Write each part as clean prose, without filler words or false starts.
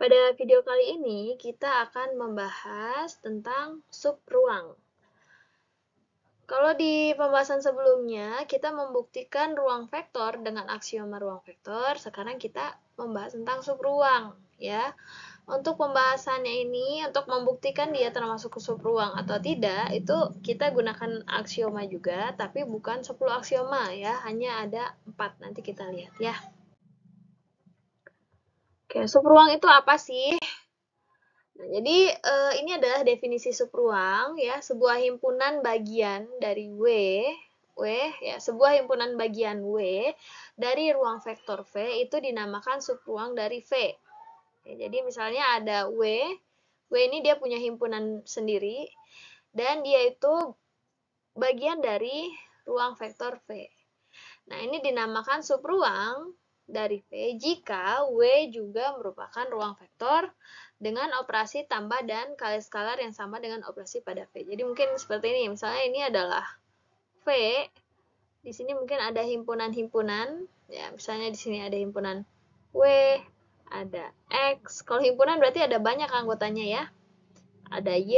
Pada video kali ini, kita akan membahas tentang subruang. Kalau di pembahasan sebelumnya, kita membuktikan ruang vektor dengan aksioma ruang vektor. Sekarang kita membahas tentang subruang, ya. Untuk pembahasannya ini, untuk membuktikan dia termasuk subruang atau tidak, itu kita gunakan aksioma juga, tapi bukan 10 aksioma, ya. Hanya ada 4, nanti kita lihat, ya. Oke, subruang itu apa sih? Nah, jadi ini adalah definisi subruang, ya, sebuah himpunan bagian dari W ya, sebuah himpunan bagian W dari ruang vektor V itu dinamakan subruang dari V. Ya, jadi misalnya ada W ini dia punya himpunan sendiri dan dia itu bagian dari ruang vektor V. Nah, ini dinamakan subruang dari V jika W juga merupakan ruang vektor dengan operasi tambah dan kali skalar yang sama dengan operasi pada V. Jadi mungkin seperti ini, misalnya ini adalah V, di sini mungkin ada himpunan-himpunan, ya misalnya di sini ada himpunan W, ada X. Kalau himpunan berarti ada banyak anggotanya ya. Ada Y,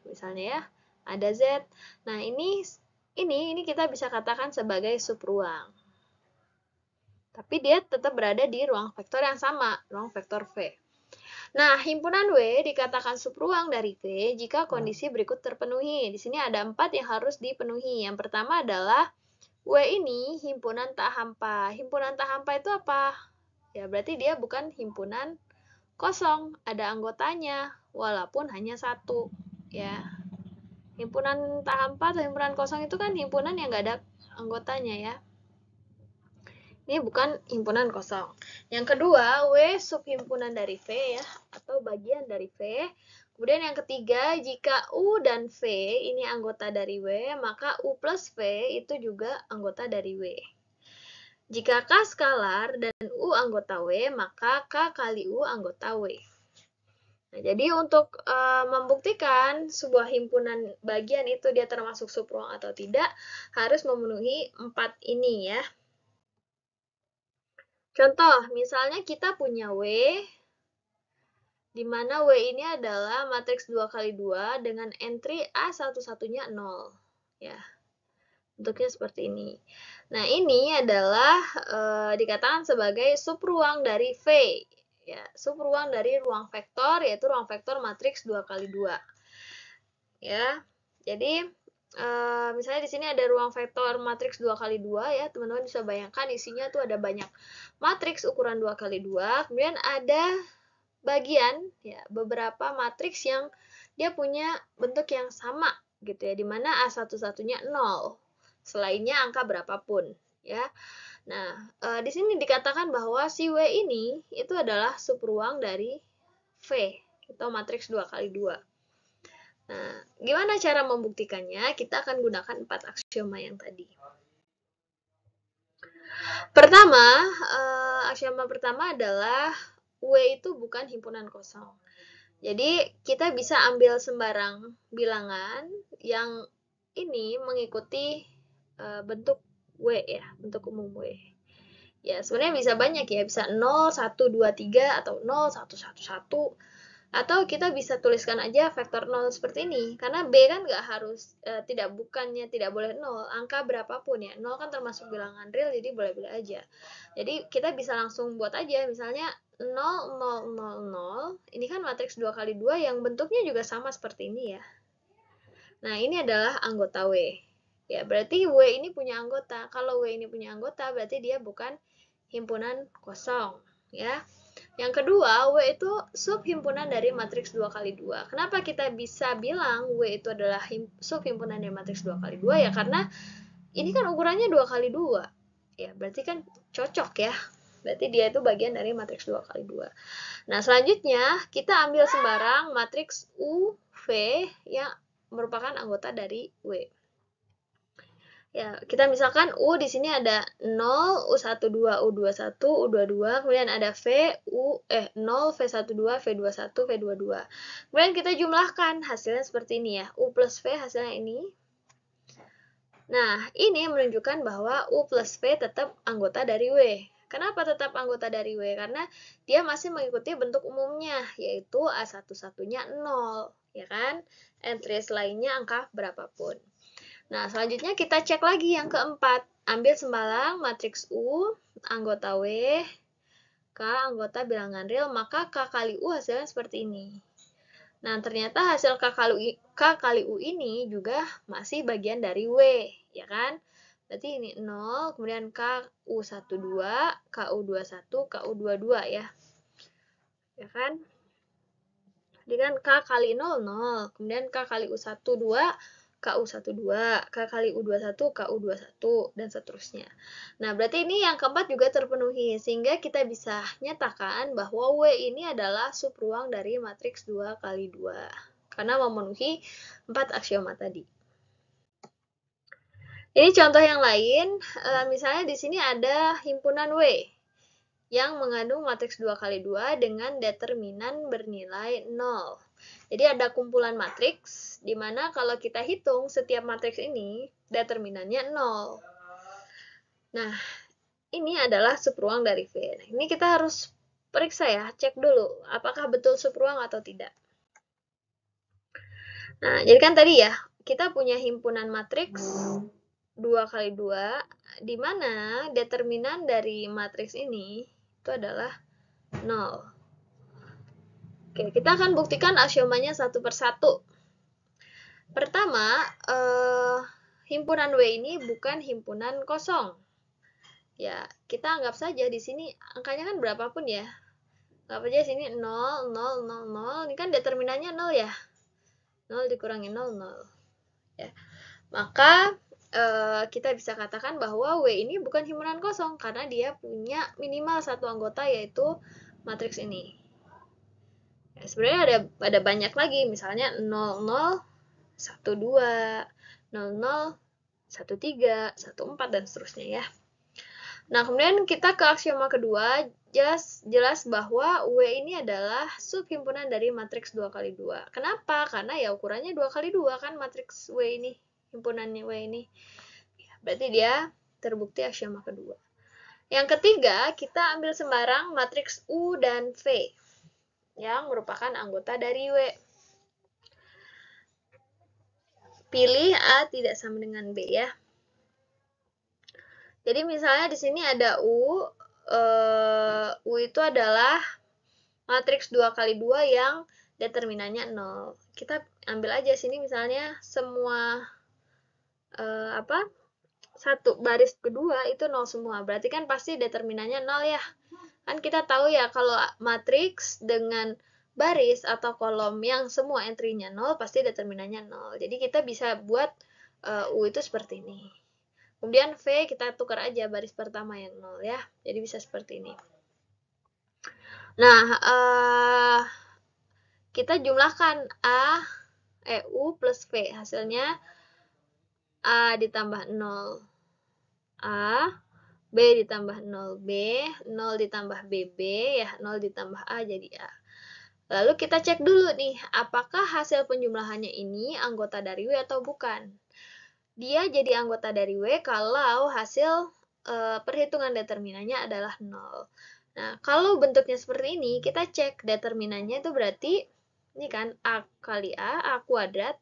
misalnya ya, ada Z. Nah, ini kita bisa katakan sebagai subruang. Tapi dia tetap berada di ruang vektor yang sama, ruang vektor V. Nah, himpunan W dikatakan subruang dari V jika kondisi berikut terpenuhi. Di sini ada 4 yang harus dipenuhi. Yang pertama adalah W ini himpunan tak hampa. Himpunan tak hampa itu apa? Ya, berarti dia bukan himpunan kosong, ada anggotanya, walaupun hanya satu. Ya, himpunan tak hampa atau himpunan kosong itu kan himpunan yang nggak ada anggotanya ya. Ini bukan himpunan kosong. Yang kedua, W subhimpunan dari V ya, atau bagian dari V. Kemudian yang ketiga, jika U dan V ini anggota dari W, maka U plus V itu juga anggota dari W. Jika K skalar dan U anggota W, maka K kali U anggota W. Nah, jadi untuk membuktikan sebuah himpunan bagian itu dia termasuk subruang atau tidak, harus memenuhi 4 ini ya. Contoh, misalnya kita punya W, di mana W ini adalah matriks 2 kali 2 dengan entry A satu-satunya 0. Ya, bentuknya seperti ini. Nah, ini adalah dikatakan sebagai subruang dari V. Ya, subruang dari ruang vektor, yaitu ruang vektor matriks 2 kali 2. Ya, jadi misalnya di sini ada ruang vektor matriks 2 kali 2 ya, teman-teman bisa bayangkan isinya tuh ada banyak matriks ukuran 2 kali 2, kemudian ada bagian ya, beberapa matriks yang dia punya bentuk yang sama gitu ya, dimana A satu-satunya 0, selainnya angka berapapun ya. Nah, di sini dikatakan bahwa si W ini itu adalah subruang dari V atau matriks 2 kali 2. Nah, gimana cara membuktikannya? Kita akan gunakan 4 aksioma yang tadi. Pertama, aksioma pertama adalah W itu bukan himpunan kosong. Jadi, kita bisa ambil sembarang bilangan yang ini mengikuti bentuk W ya, bentuk umum W. Ya, sebenarnya bisa banyak ya, bisa 0, 1, 2, 3, atau 0, 1, 1, 1. Atau kita bisa tuliskan aja vektor 0 seperti ini, karena B kan nggak harus, tidak boleh 0, angka berapapun ya, 0 kan termasuk bilangan real, jadi boleh-boleh aja. Jadi kita bisa langsung buat aja, misalnya 0, 0, 0, 0, ini kan matriks 2 kali 2 yang bentuknya juga sama seperti ini ya. Nah, ini adalah anggota W. Ya, berarti W ini punya anggota. Kalau W ini punya anggota, berarti dia bukan himpunan kosong, ya. Yang kedua, W itu subhimpunan dari matriks 2 kali 2. Kenapa kita bisa bilang W itu adalah subhimpunan dari matriks 2 kali 2? Ya karena ini kan ukurannya 2 kali 2. Ya, berarti kan cocok ya. Berarti dia itu bagian dari matriks 2 kali 2. Nah, selanjutnya kita ambil sembarang matriks U, V yang merupakan anggota dari W. Ya, kita misalkan U di sini ada 0, U12, U21, U22, kemudian ada V, 0, V12, V21, V22. Kemudian kita jumlahkan, hasilnya seperti ini ya. U plus V hasilnya ini. Nah, ini menunjukkan bahwa U plus V tetap anggota dari W. Kenapa tetap anggota dari W? Karena dia masih mengikuti bentuk umumnya, yaitu A11-nya 0, ya kan? Entries lainnya angka berapapun. Nah, selanjutnya kita cek lagi yang keempat. Ambil sembarang matriks U, anggota W, K, anggota bilangan real, maka K kali U hasilnya seperti ini. Nah, ternyata hasil K kali U ini juga masih bagian dari W, ya kan? Berarti ini 0, kemudian KU12, KU21, KU22 ya. Ya kan? Jadi kan K kali 0, 0. Kemudian K kali U12, KU12, K kali U21, KU21, dan seterusnya. Nah, berarti ini yang keempat juga terpenuhi, sehingga kita bisa nyatakan bahwa W ini adalah subruang dari matriks 2 kali 2, karena memenuhi 4 aksioma tadi. Ini contoh yang lain, misalnya di sini ada himpunan W yang mengandung matriks 2 kali 2 dengan determinan bernilai 0. Jadi ada kumpulan matriks, di mana kalau kita hitung setiap matriks ini, determinannya 0. Nah, ini adalah subruang dari V. Nah, ini kita harus periksa ya, cek dulu apakah betul subruang atau tidak. Nah, jadi kan tadi ya, kita punya himpunan matriks 2 kali 2, di mana determinan dari matriks ini itu adalah 0. Oke, kita akan buktikan aksiomanya satu persatu. Pertama, himpunan W ini bukan himpunan kosong. Ya, kita anggap saja di sini angkanya kan berapapun ya. Anggap aja sini 0, 0, 0, 0. Ini kan determinannya 0 ya. 0 dikurangi 0, 0. Ya. Maka kita bisa katakan bahwa W ini bukan himpunan kosong karena dia punya minimal satu anggota, yaitu matriks ini. Ya, sebenarnya ada banyak lagi, misalnya 0, 0, 1, 2, 0, 0, 1, 3, 1, 4, dan seterusnya ya. Nah, kemudian kita ke aksioma kedua, jelas bahwa W ini adalah subhimpunan dari matriks 2 kali 2. Kenapa? Karena ya ukurannya 2 kali 2 kan matriks W ini, himpunannya W ini. Ya, berarti dia terbukti aksioma kedua. Yang ketiga, kita ambil sembarang matriks U dan V yang merupakan anggota dari W. Pilih A tidak sama dengan B ya. Jadi misalnya di sini ada U itu adalah matriks 2 kali 2 yang determinannya 0. Kita ambil aja sini misalnya semua satu baris kedua itu 0 semua. Berarti kan pasti determinannya 0 ya. Kan kita tahu ya kalau matriks dengan baris atau kolom yang semua entry-nya 0 pasti determinannya 0. Jadi kita bisa buat U itu seperti ini. Kemudian V kita tukar aja baris pertama yang 0 ya. Jadi bisa seperti ini. Nah, kita jumlahkan U plus V. Hasilnya A ditambah 0 A, B ditambah 0 B, 0 ditambah BB, ya 0 ditambah A jadi A. Lalu kita cek dulu nih, apakah hasil penjumlahannya ini anggota dari W atau bukan. Dia jadi anggota dari W kalau hasil perhitungan determinannya adalah 0. Nah, kalau bentuknya seperti ini, kita cek determinannya itu berarti, ini kan A kali A kuadrat,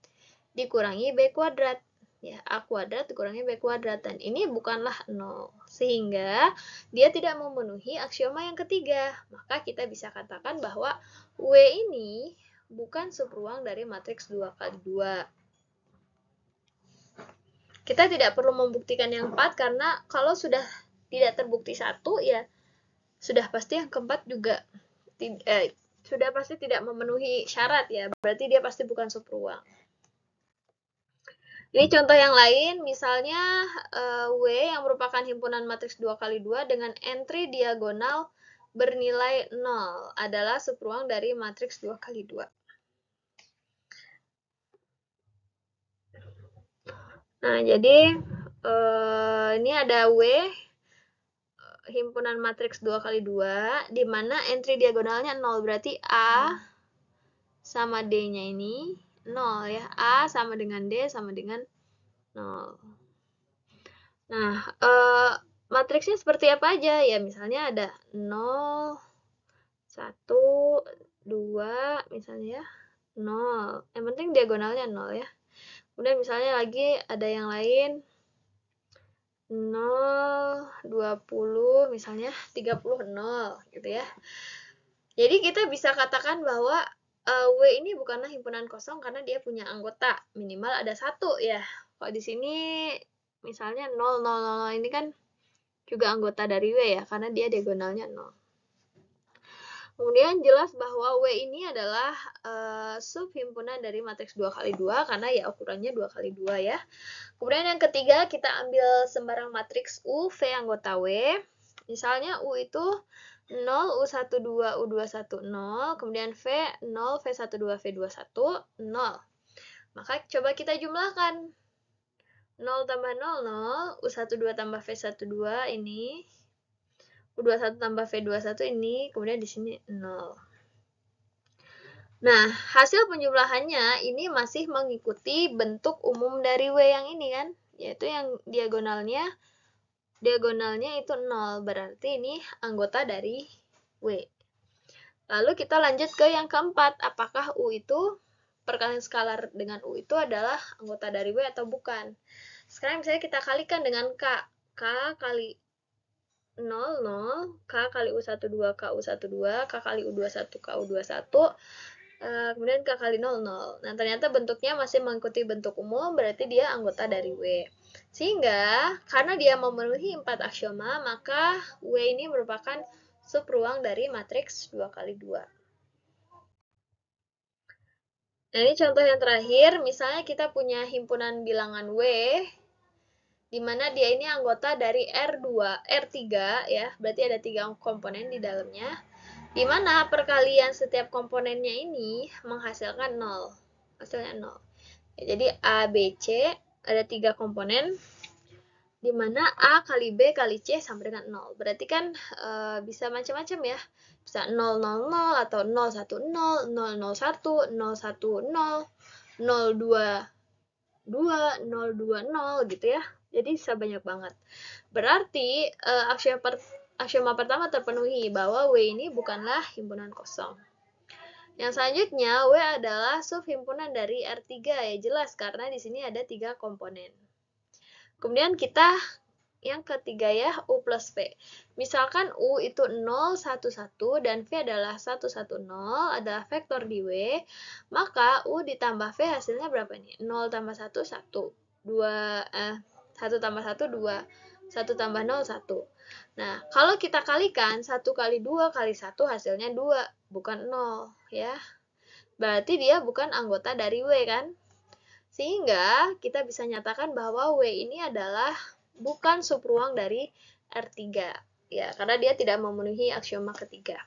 dikurangi B kuadrat. Ya, A kuadrat dikurangi B kuadrat. Dan ini bukanlah 0. Sehingga, dia tidak memenuhi aksioma yang ketiga. Maka kita bisa katakan bahwa W ini bukan subruang dari matriks 2 kali 2. Kita tidak perlu membuktikan yang 4 karena kalau sudah tidak terbukti satu ya sudah pasti yang keempat juga sudah pasti tidak memenuhi syarat ya, berarti dia pasti bukan subruang. Ini contoh yang lain, misalnya W yang merupakan himpunan matriks 2 kali 2 dengan entry diagonal bernilai 0 adalah subruang dari matriks 2 kali 2. Nah, jadi ini ada W himpunan matriks 2 kali 2 di mana entry diagonalnya 0, berarti A sama D-nya ini 0 ya. A sama dengan D sama dengan 0. Nah, matriksnya seperti apa aja? Ya, misalnya ada 0, 1, 2, misalnya ya. 0. Yang penting diagonalnya 0 ya. Kemudian misalnya lagi ada yang lain 0, 20, misalnya 30, 0 gitu ya. Jadi kita bisa katakan bahwa W ini bukanlah himpunan kosong karena dia punya anggota minimal ada 1 ya. Kalau di sini misalnya 0, 0, 0 ini kan juga anggota dari W ya, karena dia diagonalnya 0. Kemudian jelas bahwa W ini adalah subhimpunan dari matriks 2x2 karena ya ukurannya 2x2 ya. Kemudian yang ketiga kita ambil sembarang matriks U, V anggota W. Misalnya U itu 0, U12, U21, 0. Kemudian V, 0, V12, V21, 0. Maka coba kita jumlahkan. 0 tambah 0, 0. U12 tambah V12 ini. U21 tambah V21 ini, kemudian di sini 0. Nah, hasil penjumlahannya ini masih mengikuti bentuk umum dari W yang ini kan, yaitu yang diagonalnya itu 0, berarti ini anggota dari W. Lalu kita lanjut ke yang keempat, apakah U itu, perkalian skalar dengan U itu adalah anggota dari W atau bukan. Sekarang misalnya kita kalikan dengan K. K kali 0, 0, K kali U12, K U12, K kali U21, K U21, kemudian K kali 0, 0. Nah, ternyata bentuknya masih mengikuti bentuk umum, berarti dia anggota dari W. Sehingga, karena dia memenuhi 4 aksioma, maka W ini merupakan subruang dari matriks 2x2. Nah, ini contoh yang terakhir, misalnya kita punya himpunan bilangan W, di mana dia ini anggota dari R3 ya, berarti ada 3 komponen di dalamnya, di mana perkalian setiap komponennya ini menghasilkan 0. Hasilnya 0. Ya, jadi A, B, C ada 3 komponen, di mana A kali B kali C sama dengan 0. Berarti kan bisa macam-macam ya. Bisa 0, 0, 0, atau 0, 1, 0, 0, 0, 1, 0, 1, 0, 0, 2, 2, 0, 2, 0 gitu ya. Jadi bisa banyak banget. Berarti aksioma pertama terpenuhi bahwa W ini bukanlah himpunan kosong. Yang selanjutnya W adalah subhimpunan dari R3 ya, jelas karena di sini ada 3 komponen. Kemudian kita yang ketiga ya, U plus V. Misalkan U itu 0, 1, 1 dan V adalah 1, 1, 0 adalah vektor di W, maka U ditambah V hasilnya berapa nih? 0 tambah 1, 1. 1 tambah 1, 2. 1 tambah 0, 1. Nah, kalau kita kalikan 1 kali 2 kali 1 hasilnya 2, bukan 0 ya. Berarti dia bukan anggota dari W kan? Sehingga kita bisa nyatakan bahwa W ini adalah bukan subruang dari R3 ya, karena dia tidak memenuhi aksioma ketiga.